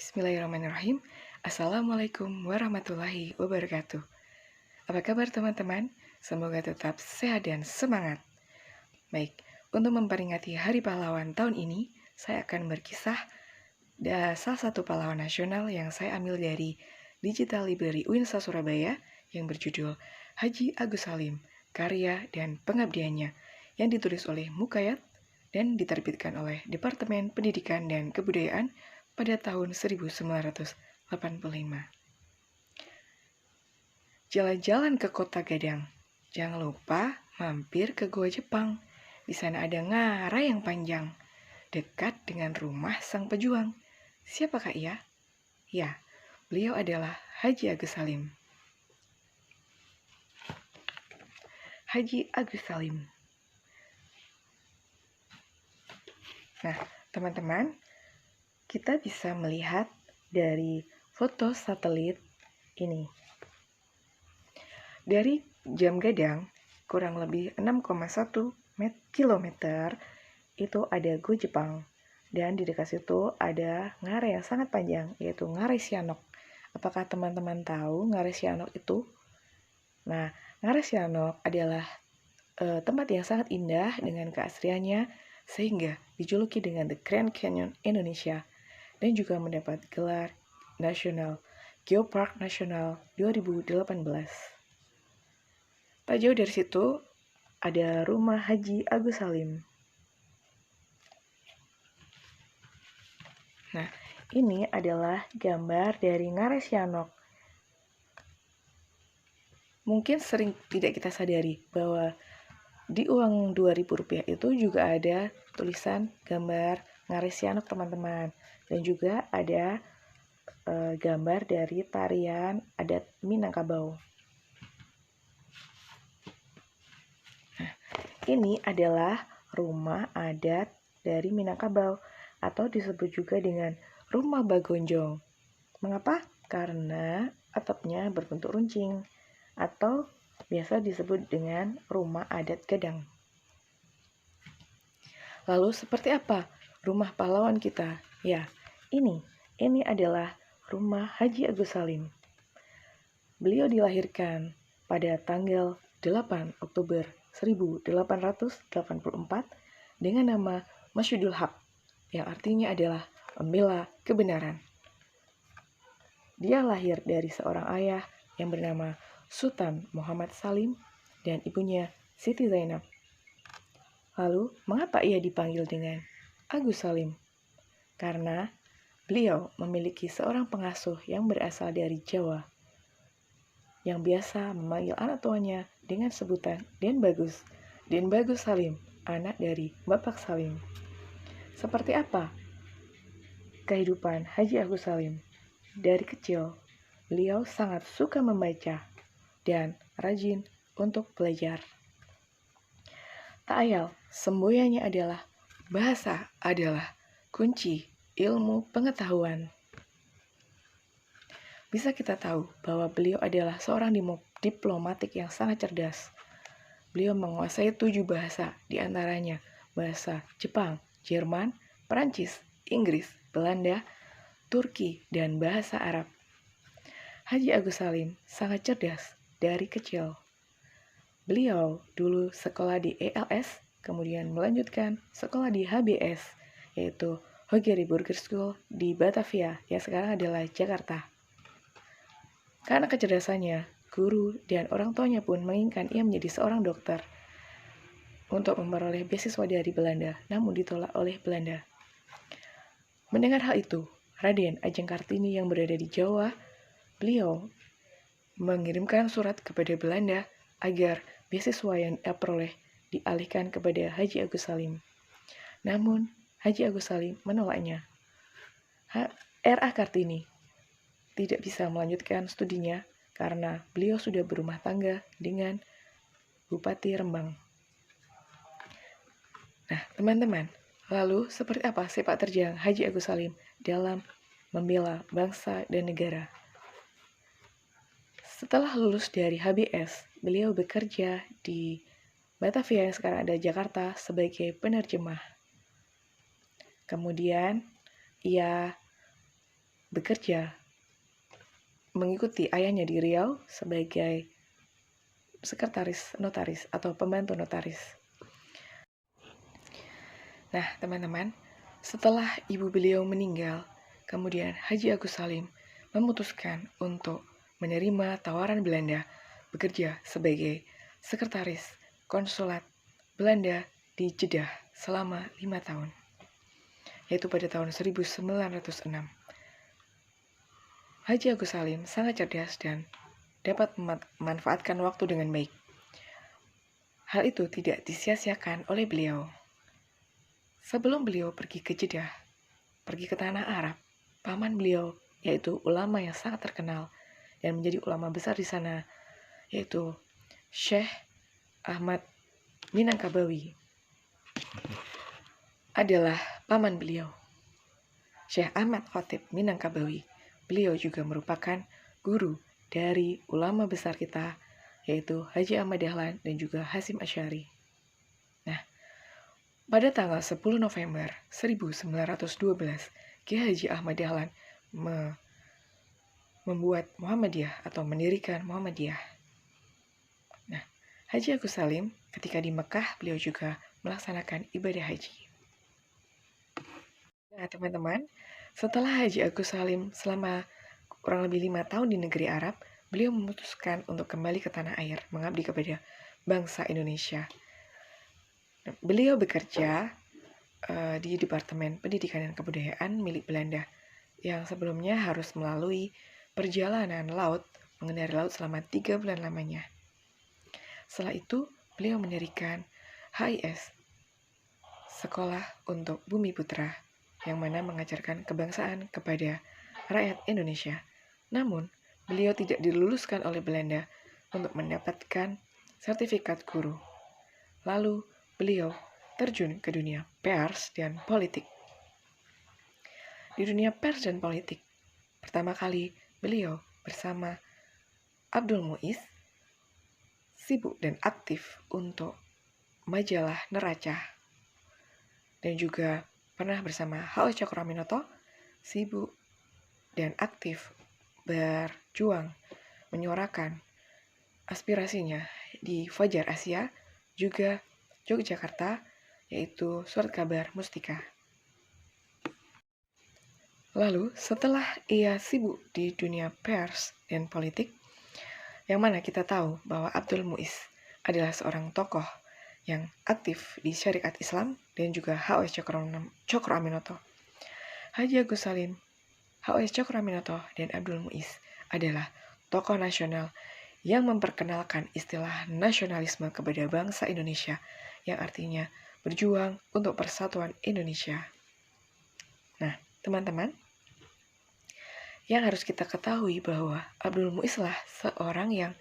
Bismillahirrahmanirrahim. Assalamualaikum warahmatullahi wabarakatuh. Apa kabar teman-teman? Semoga tetap sehat dan semangat. Baik, untuk memperingati Hari Pahlawan tahun ini, saya akan berkisah salah satu pahlawan nasional yang saya ambil dari Digital Library UINSA Surabaya yang berjudul Haji Agus Salim, karya dan pengabdiannya yang ditulis oleh Mukayat dan diterbitkan oleh Departemen Pendidikan dan Kebudayaan pada tahun 1985. Jalan-jalan ke Kota Gadang. Jangan lupa mampir ke Goa Jepang. Di sana ada ngarai yang panjang, dekat dengan rumah sang pejuang. Siapakah ia? Ya, beliau adalah Haji Agus Salim. Haji Agus Salim. Nah, teman-teman, kita bisa melihat dari foto satelit ini. Dari Jam Gadang, kurang lebih 6,1 km, itu ada Go Jepang. Dan di dekat situ ada ngarai yang sangat panjang, yaitu Ngarai Sianok. Apakah teman-teman tahu Ngarai Sianok itu? Nah, Ngarai Sianok adalah tempat yang sangat indah dengan keasriannya, sehingga dijuluki dengan The Grand Canyon Indonesia, dan juga mendapat gelar National Geopark Nasional 2018. Tak jauh dari situ ada rumah Haji Agus Salim. Nah, ini adalah gambar dari Ngarai Sianok. Mungkin sering tidak kita sadari bahwa di uang Rp2.000 itu juga ada tulisan gambar Ngarai Sianok, teman-teman. Dan juga ada gambar dari tarian adat Minangkabau. Nah, ini adalah rumah adat dari Minangkabau atau disebut juga dengan rumah Bagonjong. Mengapa? Karena atapnya berbentuk runcing atau biasa disebut dengan rumah adat Gadang. Lalu seperti apa rumah pahlawan kita? Ya, ini adalah rumah Haji Agus Salim. Beliau dilahirkan pada tanggal 8 Oktober 1884 dengan nama Masyudul Haq, yang artinya adalah pembela kebenaran. Dia lahir dari seorang ayah yang bernama Sultan Muhammad Salim dan ibunya Siti Zainab. Lalu, mengapa ia dipanggil dengan Agus Salim? Karena beliau memiliki seorang pengasuh yang berasal dari Jawa, yang biasa memanggil anak tuanya dengan sebutan Den Bagus. Den Bagus Salim, anak dari Bapak Salim. Seperti apa kehidupan Haji Agus Salim? Dari kecil, beliau sangat suka membaca dan rajin untuk belajar. Tak ayal, semboyannya adalah bahasa adalah kunci ilmu pengetahuan. Bisa kita tahu bahwa beliau adalah seorang diplomatik yang sangat cerdas. Beliau menguasai 7 bahasa, diantaranya bahasa Jepang, Jerman, Perancis, Inggris, Belanda, Turki, dan bahasa Arab. Haji Agus Salim sangat cerdas dari kecil. Beliau dulu sekolah di ELS, kemudian melanjutkan sekolah di HBS, yaitu Hogeri Burger School di Batavia, yang sekarang adalah Jakarta. Karena kecerdasannya, guru dan orang tuanya pun menginginkan ia menjadi seorang dokter untuk memperoleh beasiswa dari Belanda, namun ditolak oleh Belanda. Mendengar hal itu, Raden Ajeng Kartini yang berada di Jawa, beliau mengirimkan surat kepada Belanda agar beasiswa yang ia peroleh dialihkan kepada Haji Agus Salim. Namun, Haji Agus Salim menolaknya. R.A. Kartini tidak bisa melanjutkan studinya karena beliau sudah berumah tangga dengan Bupati Rembang. Nah, teman-teman, lalu seperti apa sepak terjang Haji Agus Salim dalam membela bangsa dan negara? Setelah lulus dari HBS, beliau bekerja di Batavia yang sekarang ada Jakarta sebagai penerjemah. Kemudian, ia bekerja mengikuti ayahnya di Riau sebagai sekretaris notaris atau pembantu notaris. Nah, teman-teman, setelah ibu beliau meninggal, kemudian Haji Agus Salim memutuskan untuk menerima tawaran Belanda bekerja sebagai sekretaris konsulat Belanda di Jeddah selama 5 tahun, yaitu pada tahun 1906. Haji Agus Salim sangat cerdas dan dapat memanfaatkan waktu dengan baik. Hal itu tidak disia-siakan oleh beliau. Sebelum beliau pergi ke Jeddah, pergi ke tanah Arab, paman beliau, yaitu ulama yang sangat terkenal dan menjadi ulama besar di sana, yaitu Syekh Ahmad Minangkabawi, adalah paman beliau. Syekh Ahmad Khatib Minangkabawi, beliau juga merupakan guru dari ulama besar kita, yaitu Haji Ahmad Dahlan dan juga Hasyim Asy'ari. Nah, pada tanggal 10 November 1912, Kiai Haji Ahmad Dahlan membuat Muhammadiyah atau mendirikan Muhammadiyah. Nah, Haji Agus Salim ketika di Mekah, beliau juga melaksanakan ibadah haji. Nah, teman-teman, setelah Haji Agus Salim selama kurang lebih 5 tahun di negeri Arab, beliau memutuskan untuk kembali ke tanah air, mengabdi kepada bangsa Indonesia. Beliau bekerja di Departemen Pendidikan dan Kebudayaan milik Belanda, yang sebelumnya harus melalui perjalanan laut, mengendarai laut selama 3 bulan lamanya. Setelah itu, beliau mendirikan HIS, Sekolah untuk Bumi Putra, yang mana mengajarkan kebangsaan kepada rakyat Indonesia. Namun, beliau tidak diluluskan oleh Belanda untuk mendapatkan sertifikat guru. Lalu, beliau terjun ke dunia pers dan politik. Di dunia pers dan politik, pertama kali beliau bersama Abdul Muiz sibuk dan aktif untuk majalah Neraca, dan juga pernah bersama H.O. Cokroaminoto sibuk dan aktif berjuang menyuarakan aspirasinya di Fajar Asia, juga Yogyakarta, yaitu Surat Kabar Mustika. Lalu setelah ia sibuk di dunia pers dan politik, yang mana kita tahu bahwa Abdul Muiz adalah seorang tokoh yang aktif di syariat Islam dan juga H.O.S. Cokroaminoto. Haji Agus Salim, H.O.S. Cokroaminoto, dan Abdul Muiz adalah tokoh nasional yang memperkenalkan istilah nasionalisme kepada bangsa Indonesia, yang artinya berjuang untuk persatuan Indonesia. Nah, teman-teman, yang harus kita ketahui bahwa Abdul Muiz lah seorang yang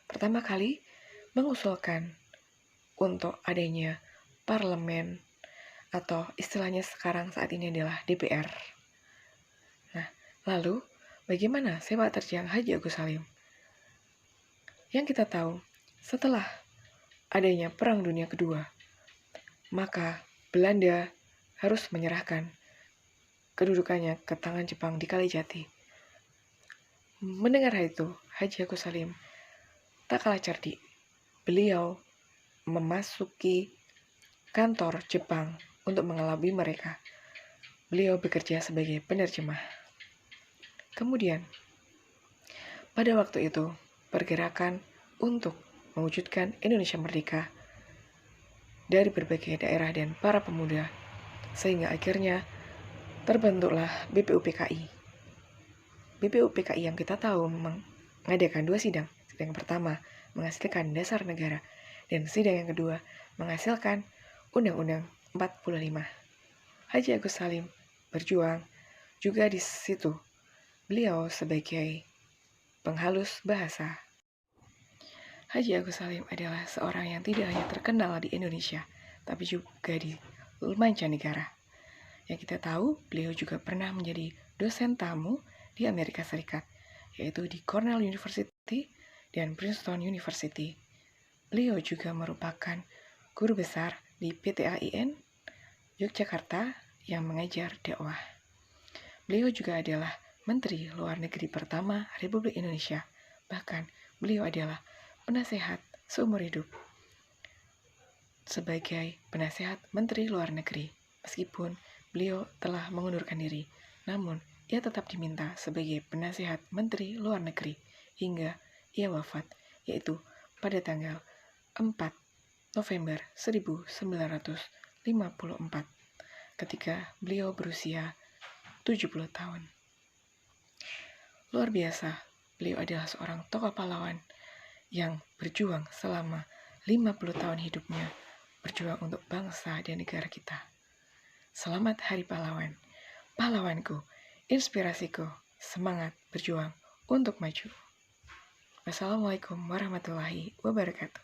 pertama kali mengusulkan untuk adanya parlemen, atau istilahnya sekarang saat ini adalah DPR. Nah, lalu bagaimana sepak terjang Haji Agus Salim? Yang kita tahu, setelah adanya Perang Dunia Kedua, maka Belanda harus menyerahkan kedudukannya ke tangan Jepang di Kalijati. Mendengar hal itu, Haji Agus Salim tak kalah cerdik. Beliau memasuki kantor Jepang untuk mengelabui mereka. Beliau bekerja sebagai penerjemah. Kemudian, pada waktu itu, pergerakan untuk mewujudkan Indonesia merdeka dari berbagai daerah dan para pemuda, sehingga akhirnya terbentuklah BPUPKI. BPUPKI yang kita tahu mengadakan 2 sidang. Sidang pertama menghasilkan dasar negara, dan sidang yang kedua menghasilkan Undang-Undang 45. Haji Agus Salim berjuang juga di situ. Beliau sebagai penghalus bahasa. Haji Agus Salim adalah seorang yang tidak hanya terkenal di Indonesia, tapi juga di mancanegara. Yang kita tahu, beliau juga pernah menjadi dosen tamu di Amerika Serikat, yaitu di Cornell University dan Princeton University. Beliau juga merupakan guru besar di PTAIN Yogyakarta yang mengajar dakwah. Beliau juga adalah Menteri Luar Negeri pertama Republik Indonesia. Bahkan, beliau adalah penasehat seumur hidup sebagai penasehat Menteri Luar Negeri. Meskipun beliau telah mengundurkan diri, namun ia tetap diminta sebagai penasehat Menteri Luar Negeri hingga ia wafat, yaitu pada tanggal 4 November 1954 ketika beliau berusia 70 tahun. Luar biasa, beliau adalah seorang tokoh pahlawan yang berjuang selama 50 tahun hidupnya, berjuang untuk bangsa dan negara kita. Selamat Hari Pahlawan, pahlawanku, inspirasiku, semangat berjuang untuk maju. Wassalamualaikum warahmatullahi wabarakatuh.